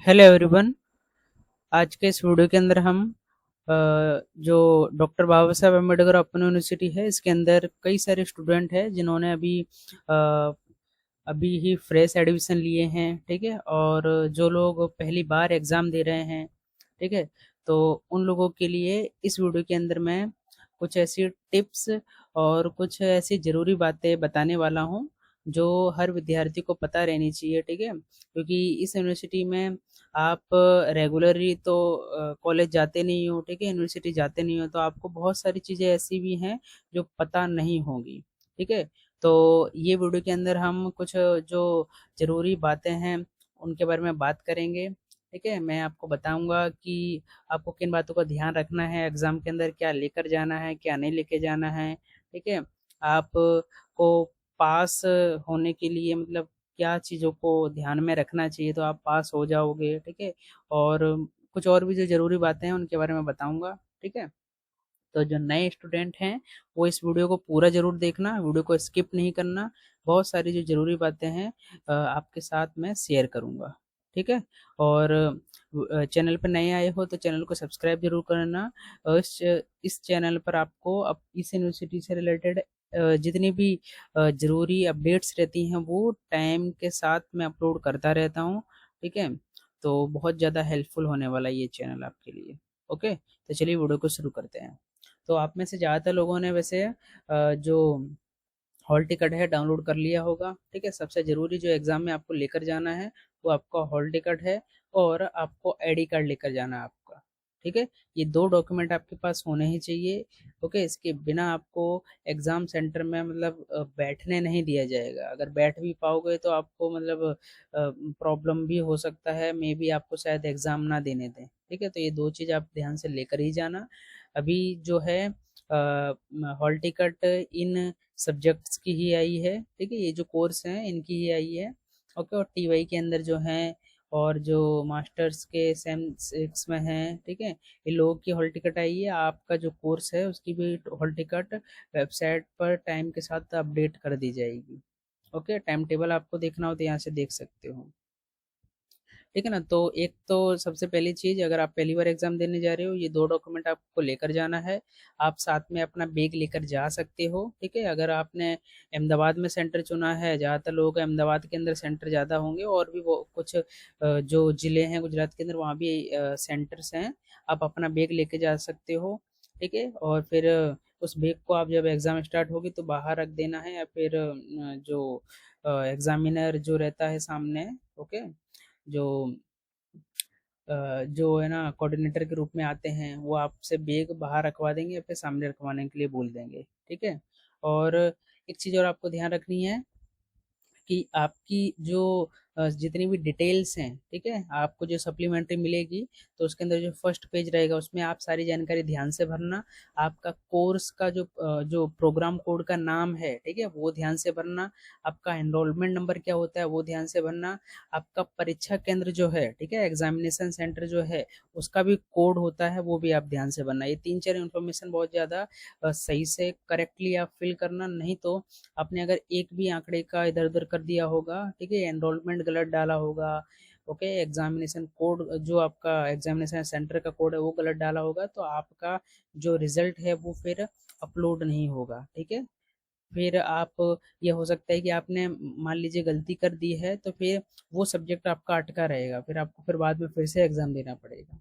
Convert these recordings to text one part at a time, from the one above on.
Hello everyone. आज के इस वीडियो के अंदर हम अ, जो डॉक्टर बाबा साहब अम्बेडकर ओपन यूनिवर्सिटी है इसके अंदर कई सारे स्टूडेंट हैं जिन्होंने अ, अभी ही फ्रेश एडमिशन लिए हैं, ठीक है। और जो लोग पहली बार एग्ज़ाम दे रहे हैं, ठीक है, तो उन लोगों के लिए इस वीडियो के अंदर मैं कुछ ऐसी टिप्स और कुछ ऐसी ज़रूरी बातें बताने वाला हूँ जो हर विद्यार्थी को पता रहनी चाहिए, ठीक है। क्योंकि इस यूनिवर्सिटी में आप रेगुलरली तो कॉलेज जाते नहीं हो, ठीक है, यूनिवर्सिटी जाते नहीं हो, तो आपको बहुत सारी चीज़ें ऐसी भी हैं जो पता नहीं होंगी, ठीक है। तो ये वीडियो के अंदर हम कुछ जो ज़रूरी बातें हैं उनके बारे में बात करेंगे, ठीक है। मैं आपको बताऊंगा कि आपको किन बातों का ध्यान रखना है, एग्ज़ाम के अंदर क्या लेकर जाना है, क्या नहीं लेके जाना है, ठीक है। आपको पास होने के लिए मतलब क्या चीज़ों को ध्यान में रखना चाहिए तो आप पास हो जाओगे, ठीक है। और कुछ और भी जो ज़रूरी बातें हैं उनके बारे में बताऊंगा, ठीक है। तो जो नए स्टूडेंट हैं वो इस वीडियो को पूरा ज़रूर देखना, वीडियो को स्किप नहीं करना। बहुत सारी जो ज़रूरी बातें हैं आपके साथ मैं शेयर करूँगा, ठीक है। और चैनल पर नए आए हो तो चैनल को सब्सक्राइब ज़रूर करना। इस चैनल पर आपको अब इस यूनिवर्सिटी से रिलेटेड जितनी भी ज़रूरी अपडेट्स रहती हैं वो टाइम के साथ मैं अपलोड करता रहता हूँ, ठीक है। तो बहुत ज़्यादा हेल्पफुल होने वाला है ये चैनल आपके लिए। ओके, तो चलिए वीडियो को शुरू करते हैं। तो आप में से ज़्यादातर लोगों ने वैसे जो हॉल टिकट है डाउनलोड कर लिया होगा, ठीक है। सबसे ज़रूरी जो एग्ज़ाम में आपको लेकर जाना है वो आपका हॉल टिकट है और आपको आईडी कार्ड लेकर जाना है आपका, ठीक है। ये दो डॉक्यूमेंट आपके पास होने ही चाहिए। ओके, इसके बिना आपको एग्ज़ाम सेंटर में मतलब बैठने नहीं दिया जाएगा। अगर बैठ भी पाओगे तो आपको मतलब प्रॉब्लम भी हो सकता है, मे बी आपको शायद एग्ज़ाम ना देने दें, ठीक है। तो ये दो चीज़ आप ध्यान से लेकर ही जाना। अभी जो है हॉल टिकट इन सब्जेक्ट्स की ही आई है, ठीक है। ये जो कोर्स हैं इनकी ही आई है। ओके, और टीवाई के अंदर जो हैं और जो मास्टर्स के सेम सिक्स में हैं, ठीक है, ये लोगों की हॉल टिकट आई है। आपका जो कोर्स है उसकी भी हॉल टिकट वेबसाइट पर टाइम के साथ अपडेट कर दी जाएगी। ओके, टाइम टेबल आपको देखना हो तो यहाँ से देख सकते हो, ठीक है ना। तो एक तो सबसे पहली चीज़, अगर आप पहली बार एग्जाम देने जा रहे हो ये दो डॉक्यूमेंट आपको लेकर जाना है। आप साथ में अपना बैग लेकर जा सकते हो, ठीक है। अगर आपने अहमदाबाद में सेंटर चुना है, ज़्यादातर लोगों का अहमदाबाद के अंदर सेंटर ज़्यादा होंगे और भी वो कुछ जो ज़िले हैं गुजरात के अंदर वहाँ भी सेंटर्स हैं। आप अपना बैग लेके जा सकते हो, ठीक है। और फिर उस बैग को आप जब एग्ज़ाम स्टार्ट होगी तो बाहर रख देना है, या फिर जो एग्जामिनर जो रहता है सामने, ओके, जो जो है ना कोऑर्डिनेटर के रूप में आते हैं वो आपसे बैग बाहर रखवा देंगे या फिर सामने रखवाने के लिए बोल देंगे, ठीक है। और एक चीज़ और आपको ध्यान रखनी है कि आपकी जो जितनी भी डिटेल्स हैं, ठीक है, आपको जो सप्लीमेंट्री मिलेगी तो उसके अंदर जो फर्स्ट पेज रहेगा उसमें आप सारी जानकारी ध्यान से भरना। आपका कोर्स का जो प्रोग्राम कोड का नाम है, ठीक है, वो ध्यान से भरना। आपका एनरोलमेंट नंबर क्या होता है वो ध्यान से भरना। आपका परीक्षा केंद्र जो है, ठीक है, एग्जामिनेशन सेंटर जो है उसका भी कोड होता है वो भी आप ध्यान से भरना। ये तीन चार इन्फॉर्मेशन बहुत ज़्यादा सही से करेक्टली आप फिल करना, नहीं तो आपने अगर एक भी आंकड़े का इधर उधर कर दिया होगा, ठीक है, एनरोलमेंट गलत डाला होगा, ओके, एग्जामिनेशन कोड जो आपका एग्जामिनेशन सेंटर का कोड है वो गलत डाला होगा तो आपका जो रिजल्ट है वो फिर अपलोड नहीं होगा, ठीक है। फिर आप ये हो सकता है कि आपने मान लीजिए गलती कर दी है तो फिर वो सब्जेक्ट आपका अटका रहेगा, फिर आपको फिर बाद में फिर से एग्ज़ाम देना पड़ेगा,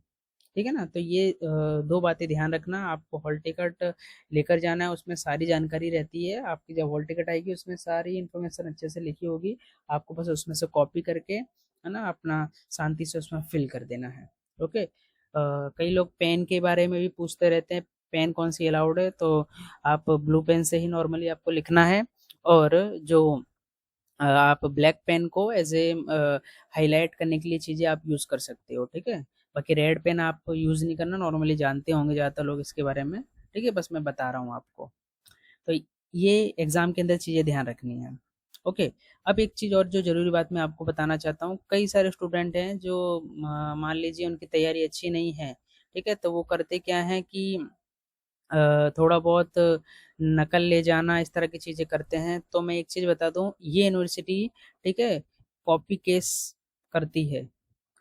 ठीक है ना। तो ये दो बातें ध्यान रखना। आपको हॉल टिकट लेकर जाना है, उसमें सारी जानकारी रहती है। आपकी जब हॉल टिकट आएगी उसमें सारी इन्फॉर्मेशन अच्छे से लिखी होगी, आपको बस उसमें से कॉपी करके है ना अपना शांति से उसमें फिल कर देना है। ओके, कई लोग पेन के बारे में भी पूछते रहते हैं, पेन कौन सी अलाउड है, तो आप ब्लू पेन से ही नॉर्मली आपको लिखना है। और जो आप ब्लैक पेन को एज ए हाईलाइट करने के लिए चीज़ें आप यूज़ कर सकते हो, ठीक है। बाकी रेड पेन आप यूज़ नहीं करना, नॉर्मली जानते होंगे ज़्यादातर लोग इसके बारे में, ठीक है, बस मैं बता रहा हूँ आपको। तो ये एग्ज़ाम के अंदर चीज़ें ध्यान रखनी है। ओके, अब एक चीज़ और जो ज़रूरी बात मैं आपको बताना चाहता हूँ, कई सारे स्टूडेंट हैं जो मान लीजिए उनकी तैयारी अच्छी नहीं है, ठीक है, तो वो करते क्या हैं कि थोड़ा बहुत नकल ले जाना इस तरह की चीज़ें करते हैं। तो मैं एक चीज़ बता दूँ, ये यूनिवर्सिटी, ठीक है, कॉपी केस करती है।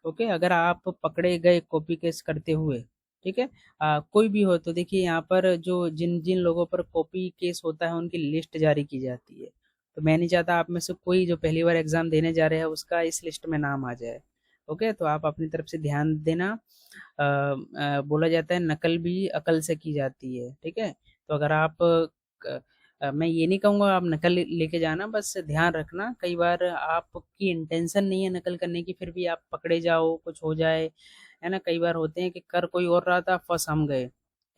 ओके, अगर आप पकड़े गए कॉपी केस करते हुए, ठीक है, कोई भी हो, तो देखिए यहाँ पर जो जिन जिन लोगों पर कॉपी केस होता है उनकी लिस्ट जारी की जाती है। तो मैं नहीं चाहता आप में से कोई जो पहली बार एग्जाम देने जा रहे हैं उसका इस लिस्ट में नाम आ जाए। ओके, तो आप अपनी तरफ से ध्यान देना। बोला जाता है नकल भी अकल से की जाती है, ठीक है। तो अगर आप मैं ये नहीं कहूँगा आप नकल लेके जाना, बस ध्यान रखना कई बार आपकी इंटेंशन नहीं है नकल करने की, फिर भी आप पकड़े जाओ, कुछ हो जाए, है ना। कई बार होते हैं कि कर कोई और रहा था, फंस हम गए,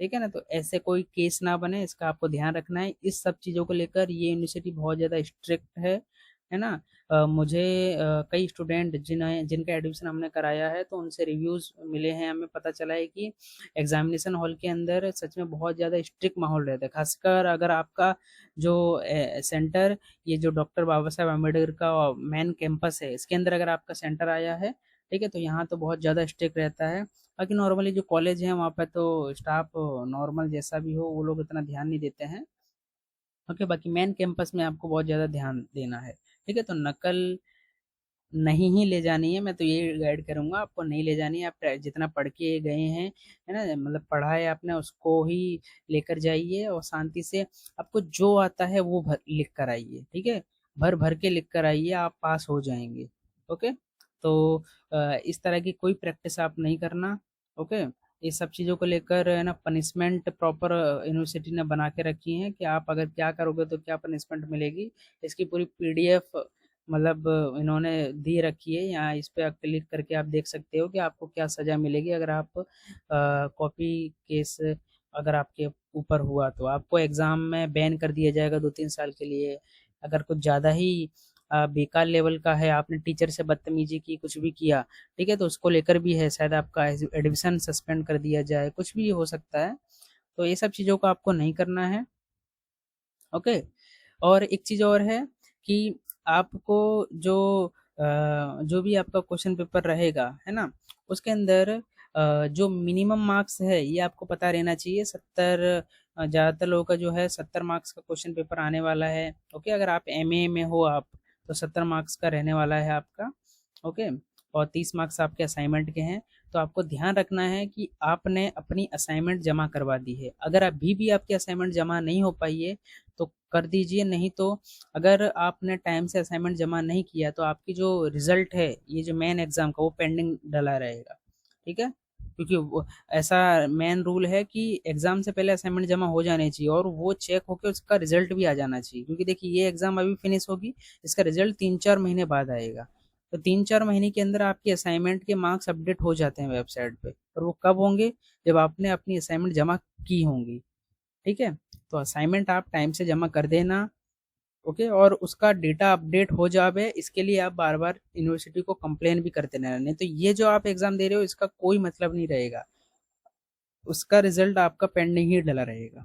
ठीक है ना। तो ऐसे कोई केस ना बने, इसका आपको ध्यान रखना है। इस सब चीज़ों को लेकर ये यूनिवर्सिटी बहुत ज़्यादा स्ट्रिक्ट है ना। मुझे कई स्टूडेंट जिनका एडमिशन हमने कराया है, तो उनसे रिव्यूज़ मिले हैं, हमें पता चला है कि एग्जामिनेशन हॉल के अंदर सच में बहुत ज़्यादा स्ट्रिक्ट माहौल रहता है। खासकर अगर आपका जो सेंटर, ये जो डॉक्टर बाबा साहेब अम्बेडकर का मेन कैंपस है, इसके अंदर अगर आपका सेंटर आया है, ठीक है, तो यहाँ तो बहुत ज़्यादा स्ट्रिक्ट रहता है। बाकी नॉर्मली जो कॉलेज है वहाँ पे तो स्टाफ नॉर्मल जैसा भी हो, वो लोग इतना ध्यान नहीं देते हैं। ओके, बाकी मेन कैंपस में आपको बहुत ज़्यादा ध्यान देना है, ठीक है। तो नकल नहीं ही ले जानी है, मैं तो ये गाइड करूँगा, आपको नहीं ले जानी है। आप जितना पढ़ के गए हैं, है ना, मतलब पढ़ा है आपने, उसको ही लेकर जाइए और शांति से आपको जो आता है वो भर लिख कर आइए, ठीक है। भर भर के लिख कर आइए, आप पास हो जाएंगे। ओके, तो इस तरह की कोई प्रैक्टिस आप नहीं करना। ओके, ये सब चीज़ों को लेकर है ना, पनिशमेंट प्रॉपर यूनिवर्सिटी ने बना के रखी है कि आप अगर क्या करोगे तो क्या पनिशमेंट मिलेगी। इसकी पूरी पीडीएफ मतलब इन्होंने दी रखी है, यहाँ इस पे आप क्लिक करके आप देख सकते हो कि आपको क्या सज़ा मिलेगी अगर आप कॉपी केस अगर आपके ऊपर हुआ, तो आपको एग्ज़ाम में बैन कर दिया जाएगा 2-3 साल के लिए। अगर कुछ ज़्यादा ही बेकार लेवल का है, आपने टीचर से बदतमीजी की, कुछ भी किया, ठीक है, तो उसको लेकर भी है, शायद आपका एडमिशन सस्पेंड कर दिया जाए, कुछ भी हो सकता है। तो ये सब चीज़ों को आपको नहीं करना है। ओके, और एक चीज़ और है कि आपको जो जो भी आपका क्वेश्चन पेपर रहेगा, है ना, उसके अंदर जो मिनिमम मार्क्स है ये आपको पता रहना चाहिए। 70 ज़्यादातर लोगों का जो है 70 मार्क्स का क्वेश्चन पेपर आने वाला है। ओके, अगर आप एमए में हो आप, तो 70 मार्क्स का रहने वाला है आपका। ओके, और 30 मार्क्स आपके असाइनमेंट के हैं। तो आपको ध्यान रखना है कि आपने अपनी असाइनमेंट जमा करवा दी है। अगर अभी भी आपकी असाइनमेंट जमा नहीं हो पाई है तो कर दीजिए, नहीं तो अगर आपने टाइम से असाइनमेंट जमा नहीं किया तो आपकी जो रिजल्ट है ये जो मेन एग्जाम का, वो पेंडिंग डला रहेगा, ठीक है। क्योंकि ऐसा मेन रूल है कि एग्जाम से पहले असाइनमेंट जमा हो जाने चाहिए और वो चेक होकर उसका रिजल्ट भी आ जाना चाहिए। क्योंकि देखिए ये एग्जाम अभी फिनिश होगी, इसका रिजल्ट 3-4 महीने बाद आएगा। तो 3-4 महीने के अंदर आपकी असाइनमेंट के मार्क्स अपडेट हो जाते हैं वेबसाइट पे, और वो कब होंगे, जब आपने अपनी असाइनमेंट जमा की होंगी, ठीक है। तो असाइनमेंट आप टाइम से जमा कर देना। ओके, और उसका डेटा अपडेट हो जावे, इसके लिए आप बार बार यूनिवर्सिटी को कंप्लेन भी करते रहना, नहीं तो ये जो आप एग्जाम दे रहे हो इसका कोई मतलब नहीं रहेगा, उसका रिजल्ट आपका पेंडिंग ही डला रहेगा,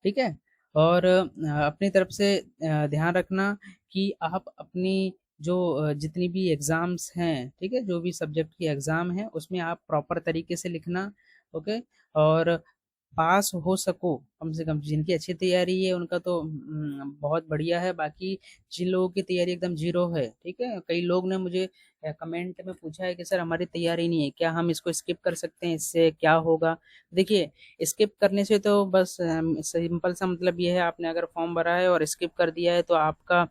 ठीक है। और अपनी तरफ से ध्यान रखना कि आप अपनी जो जितनी भी एग्ज़ाम्स हैं, ठीक है, जो भी सब्जेक्ट की एग्ज़ाम है उसमें आप प्रॉपर तरीके से लिखना। ओके, और पास हो सको कम से कम, जिनकी अच्छी तैयारी है उनका तो बहुत बढ़िया है। बाकी जिन लोगों की तैयारी एकदम जीरो है, ठीक है, कई लोग ने मुझे कमेंट में पूछा है कि सर हमारी तैयारी नहीं है, क्या हम इसको स्किप कर सकते हैं, इससे क्या होगा। देखिए, स्किप करने से तो बस सिंपल सा मतलब ये है, आपने अगर फॉर्म भरा है और स्किप कर दिया है तो आपका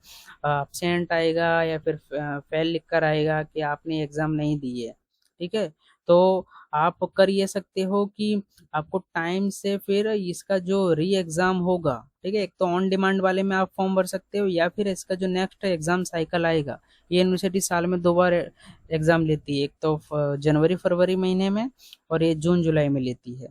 अब्सेंट आएगा या फिर फेल लिख कर आएगा कि आपने एग्ज़ाम नहीं दी है, ठीक है। तो आप कर ये सकते हो कि आपको टाइम से फिर इसका जो री एग्ज़ाम होगा, ठीक है, एक तो ऑन डिमांड वाले में आप फॉर्म भर सकते हो, या फिर इसका जो नेक्स्ट एग्ज़ाम साइकिल आएगा, ये यूनिवर्सिटी साल में 2 बार एग्ज़ाम लेती है, एक तो जनवरी फरवरी महीने में और ये जून जुलाई में लेती है।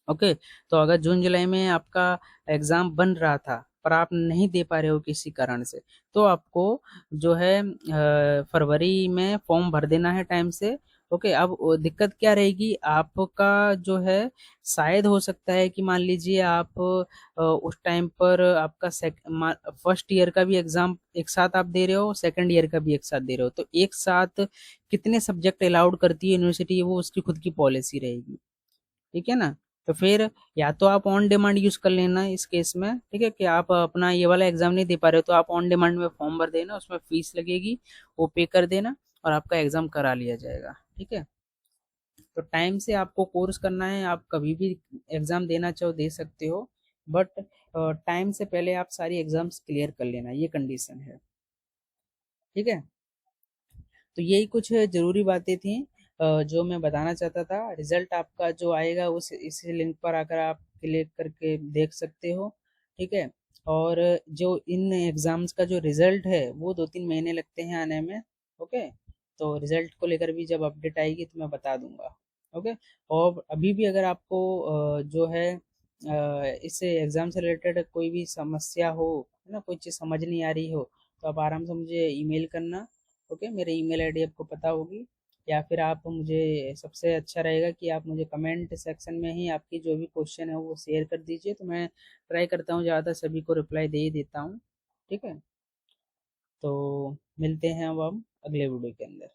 ओके, तो अगर जून जुलाई में आपका एग्ज़ाम बन रहा था पर आप नहीं दे पा रहे हो किसी कारण से, तो आपको जो है फरवरी में फॉर्म भर देना है टाइम से। ओके, अब दिक्कत क्या रहेगी आपका जो है, शायद हो सकता है कि मान लीजिए आप उस टाइम पर आपका फर्स्ट ईयर का भी एग्ज़ाम एक साथ आप दे रहे हो, सेकंड ईयर का भी एक साथ दे रहे हो, तो एक साथ कितने सब्जेक्ट अलाउड करती है यूनिवर्सिटी, वो उसकी खुद की पॉलिसी रहेगी, ठीक है ना। तो फिर या तो आप ऑन डिमांड यूज़ कर लेना इस केस में, ठीक है, कि आप अपना ये वाला एग्ज़ाम नहीं दे पा रहे हो तो आप ऑन डिमांड में फॉर्म भर देना, उसमें फ़ीस लगेगी, वो पे कर देना, और आपका एग्ज़ाम करा लिया जाएगा। ठीक है? तो टाइम से आपको कोर्स करना है, आप कभी भी एग्ज़ाम देना चाहो दे सकते हो, बट टाइम से पहले आप सारी एग्ज़ाम्स क्लियर कर लेना, ये कंडीशन है। ठीक है? तो यही कुछ ज़रूरी बातें थी जो मैं बताना चाहता था। रिज़ल्ट आपका जो आएगा उस इसी लिंक पर आकर आप क्लिक करके देख सकते हो। ठीक है? और जो इन एग्ज़ाम्स का जो रिज़ल्ट है वो 2-3 महीने लगते हैं आने में। ओके? तो रिज़ल्ट को लेकर भी जब अपडेट आएगी तो मैं बता दूँगा। ओके? और अभी भी अगर आपको जो है इस एग्ज़ाम से रिलेटेड कोई भी समस्या हो, है ना? कोई चीज़ समझ नहीं आ रही हो, तो आप आराम से मुझे ईमेल करना। ओके, मेरी ईमेल आईडी आपको पता होगी, या फिर आप मुझे सबसे अच्छा रहेगा कि आप मुझे कमेंट सेक्शन में ही आपकी जो भी क्वेश्चन है वो शेयर कर दीजिए, तो मैं ट्राई करता हूँ ज़्यादा सभी को रिप्लाई दे ही देता हूँ। ठीक है? तो मिलते हैं अब हम अगले वीडियो के अंदर।